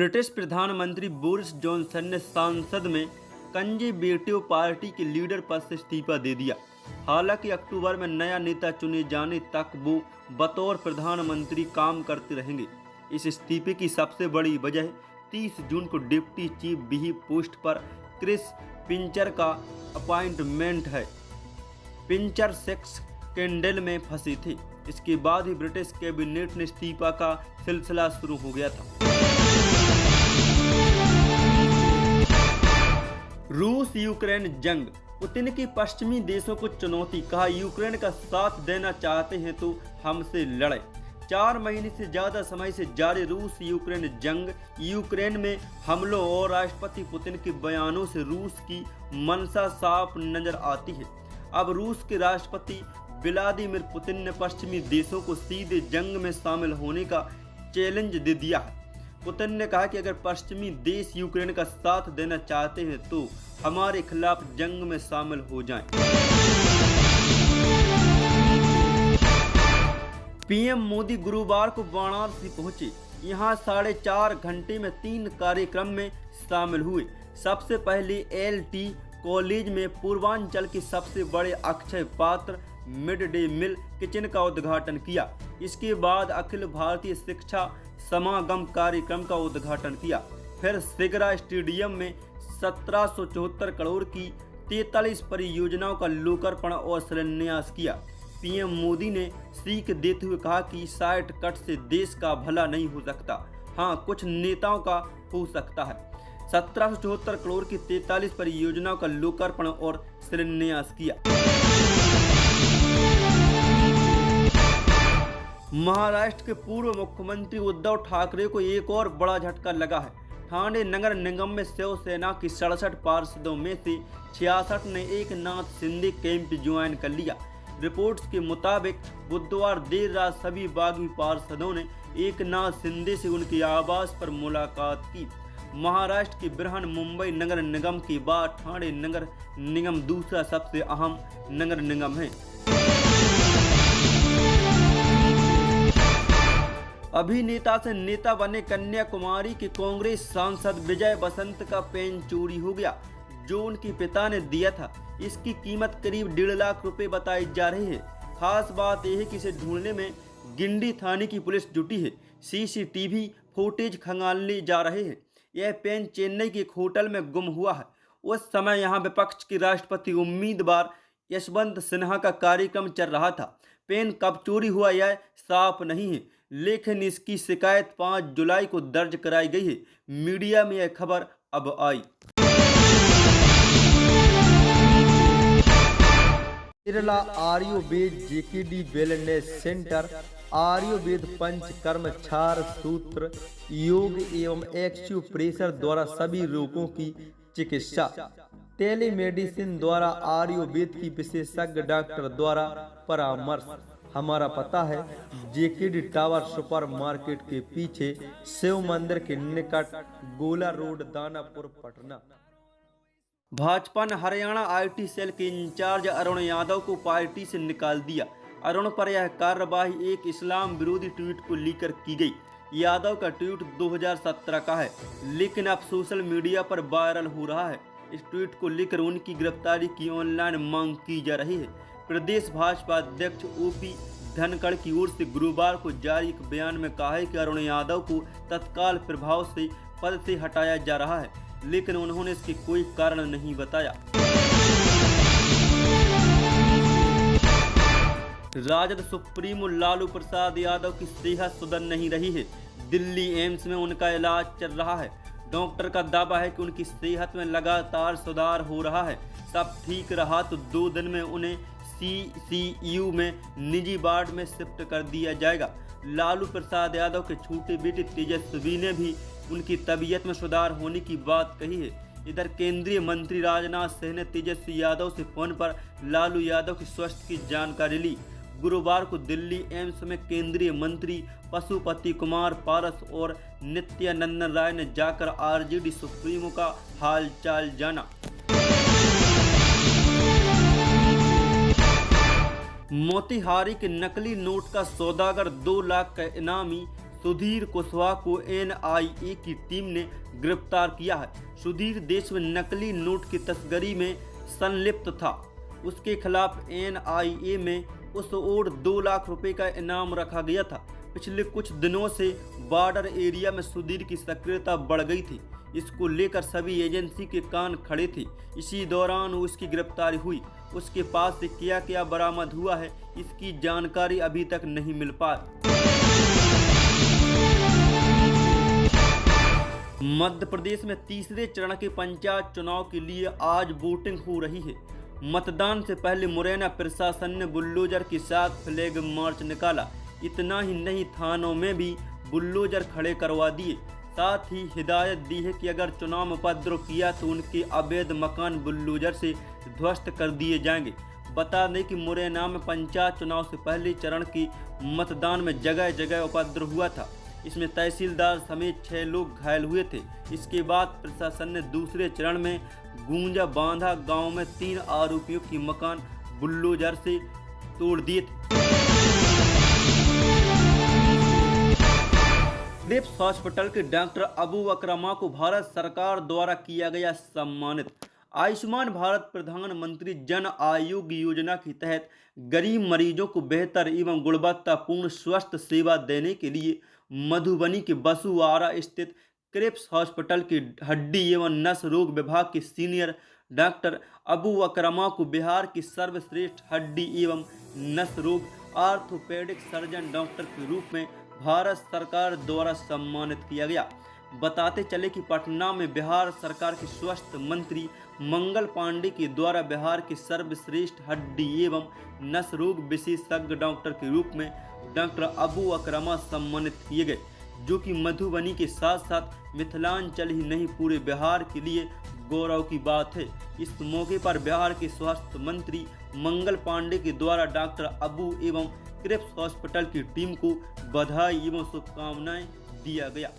British प्रधानमंत्री Boris Johnson ने संसद में कंजरवेटिव पार्टी के लीडर पद से इस्तीफा दे दिया। हालांकि अक्टूबर में नया नेता चुने जाने तक वो बतौर प्रधानमंत्री काम करते रहेंगे। इस इस्तीफे की सबसे बड़ी वजह 30 जून को डिप्टी चीफ व्हिप पोस्ट पर क्रिस पिंचर का अपॉइंटमेंट है। पिंचर सेक्स स्कैंडल में फंसे थे। इसके बाद ही ब्रिटिश कैबिनेट ने इस्तीफा का सिलसिला शुरू हो गया था। रूस यूक्रेन जंग। पुतिन की पश्चिमी देशों को चुनौती, कहा यूक्रेन का साथ देना चाहते हैं तो हमसे लड़े। 4 महीने से ज्यादा समय से जारी रूस यूक्रेन जंग, यूक्रेन में हमलों और राष्ट्रपति पुतिन के बयानों से रूस की मंशा साफ नजर आती है। अब रूस के राष्ट्रपति व्लादिमीर पुतिन ने पश्चिमी देशों को सीधे जंग में शामिल होने का चैलेंज दे दिया है। पुतिन ने कहा कि अगर पश्चिमी देश यूक्रेन का साथ देना चाहते हैं तो हमारे खिलाफ जंग में शामिल हो जाएं। पीएम मोदी गुरुवार को वाराणसी पहुंचे। यहां 4.5 घंटे में 3 कार्यक्रम में शामिल हुए। सबसे पहले LT कॉलेज में पूर्वांचल के सबसे बड़े अक्षय पात्र मिड डे मील किचन का उद्घाटन किया। इसके बाद अखिल भारतीय शिक्षा समागम कार्यक्रम का उद्घाटन किया। फिर सिगरा स्टेडियम में 1774 करोड़ की 43 परियोजनाओं का लोकार्पण और शिलान्यास किया। पीएम मोदी ने सीख देते हुए कहा कि शॉर्टकट से देश का भला नहीं हो सकता, हाँ कुछ नेताओं का हो सकता है। 1774 करोड़ की 43 परियोजनाओं का लोकार्पण और शिलान्यास किया। महाराष्ट्र के पूर्व मुख्यमंत्री उद्धव ठाकरे को एक और बड़ा झटका लगा है। ठाणे नगर निगम में शिवसेना की 67 पार्षदों में से 66 ने एकनाथ शिंदे कैंप ज्वाइन कर लिया। रिपोर्ट्स के मुताबिक बुधवार देर रात सभी बागी पार्षदों ने एकनाथ शिंदे से उनके आवास पर मुलाकात की। महाराष्ट्र के बृहन मुंबई नगर निगम के बाद ठाणे नगर निगम दूसरा सबसे अहम नगर निगम है। अभिनेता से नेता बने कन्याकुमारी के कांग्रेस सांसद विजय बसंत का पेन चोरी हो गया, जो उनके पिता ने दिया था। इसकी कीमत करीब 1.5 लाख रुपए बताई जा रही है। खास बात यह है कि इसे ढूंढने में गिंडी थाने की पुलिस जुटी है। CCTV फुटेज खंगालने जा रहे हैं। यह पेन चेन्नई के एक होटल में गुम हुआ है। उस समय यहां विपक्ष के राष्ट्रपति उम्मीदवार यशवंत सिन्हा का कार्यक्रम चल रहा था। पेन कब चोरी हुआ यह साफ नहीं है, लेकिन इसकी शिकायत 5 जुलाई को दर्ज कराई गई है। मीडिया में यह खबर अब आई। Kerala Ayurveda JKD wellness centre Ayurveda Panchakarma Kshar Sutra योग एवं एक्यूप्रेशर द्वारा सभी रोगों की चिकित्सा। टेलीमेडिसिन द्वारा आयुर्वेद की विशेषज्ञ डॉक्टर द्वारा परामर्श। हमारा पता है JKD टावर सुपर मार्केट के पीछे, शिव मंदिर के निकट, गोला रोड, दानापुर, पटना। भाजपा ने हरियाणा IT सेल के इंचार्ज अरुण यादव को पार्टी से निकाल दिया। अरुण पर यह कार्रवाई एक इस्लाम विरोधी ट्वीट को लेकर की गई। यादव का ट्वीट 2017 का है, लेकिन अब सोशल मीडिया पर वायरल हो रहा है। इस ट्वीट को लेकर उनकी गिरफ्तारी की ऑनलाइन मांग की जा रही है। प्रदेश भाजपा अध्यक्ष OP धनखड़ की ओर से गुरुवार को जारी एक बयान में कहा है कि अरुण यादव को तत्काल प्रभाव से पद से हटाया जा रहा है, लेकिन उन्होंने इसके कोई कारण नहीं बताया। राजद सुप्रीमो लालू प्रसाद यादव की सेहत सुधर नहीं रही है। दिल्ली एम्स में उनका इलाज चल रहा है। डॉक्टर का दावा है कि उनकी सेहत में लगातार सुधार हो रहा है। सब ठीक रहा तो 2 दिन में उन्हें CCU में निजी वार्ड में शिफ्ट कर दिया जाएगा। लालू प्रसाद यादव के छोटे बेटे तेजस्वी ने भी उनकी तबीयत में सुधार होने की बात कही है। इधर केंद्रीय मंत्री राजनाथ सिंह ने तेजस्वी यादव से फोन पर लालू यादव की स्वास्थ्य की जानकारी ली। गुरुवार को दिल्ली एम्स में केंद्रीय मंत्री पशुपति कुमार पारस और नित्यानंद राय ने जाकर RJD सुप्रीमो का हालचाल जाना। मोतिहारी के नकली नोट का सौदागर 2 लाख का इनामी सुधीर कुशवाहा को NIA की टीम ने गिरफ्तार किया है। सुधीर देश में नकली नोट की तस्करी में संलिप्त था। उसके खिलाफ NIA में उस ओर 2 लाख रुपए का इनाम रखा गया था। पिछले कुछ दिनों से बॉर्डर एरिया में सुधीर की सक्रियता बढ़ गई थी। इसको लेकर सभी एजेंसी के कान खड़े थे। इसी दौरान उसकी गिरफ्तारी हुई। उसके पास से क्या क्या बरामद हुआ है, इसकी जानकारी अभी तक नहीं मिल पाई। मध्य प्रदेश में तीसरे चरण के पंचायत चुनाव के लिए आज वोटिंग हो रही है। मतदान से पहले मुरैना प्रशासन ने बुलडोजर के साथ फ्लैग मार्च निकाला। इतना ही नहीं, थानों में भी बुलडोजर खड़े करवा दिए। साथ ही हिदायत दी है कि अगर चुनाव में उपद्रव किया तो उनके अवैध मकान बुलडोजर से ध्वस्त कर दिए जाएंगे। बता दें कि मुरैना में पंचायत चुनाव से पहले चरण के मतदान में जगह जगह उपद्रव हुआ था। इसमें तहसीलदार समेत 6 लोग घायल हुए थे। इसके बाद प्रशासन ने दूसरे चरण में गूंजा बांधा गांव में 3 आरोपियों की मकान बुलडोजर से तोड़ दिए थे। क्रिप्स हॉस्पिटल के डॉक्टर अबू अकरमा को भारत सरकार द्वारा किया गया सम्मानित। आयुष्मान भारत प्रधानमंत्री जन आरोग्य योजना के तहत गरीब मरीजों को बेहतर एवं गुणवत्तापूर्ण स्वास्थ्य सेवा देने के लिए मधुबनी के बसुआरा स्थित क्रिप्स हॉस्पिटल के हड्डी एवं नस रोग विभाग के सीनियर डॉक्टर अबू अकरमा को बिहार की सर्वश्रेष्ठ हड्डी एवं नस रोग ऑर्थोपेडिक सर्जन डॉक्टर के रूप में भारत सरकार द्वारा सम्मानित किया गया। बताते चले कि पटना में बिहार सरकार के स्वास्थ्य मंत्री मंगल पांडे के द्वारा बिहार के सर्वश्रेष्ठ हड्डी एवं नस रोग विशेषज्ञ डॉक्टर के रूप में डॉक्टर अबू अकरमा सम्मानित किए गए, जो कि मधुबनी के साथ साथ मिथिलांचल ही नहीं पूरे बिहार के लिए गौरव की बात है। इस मौके पर बिहार के स्वास्थ्य मंत्री मंगल पांडे के द्वारा डॉक्टर अबू एवं क्रिप्स हॉस्पिटल की टीम को बधाई एवं शुभकामनाएं दिया गया।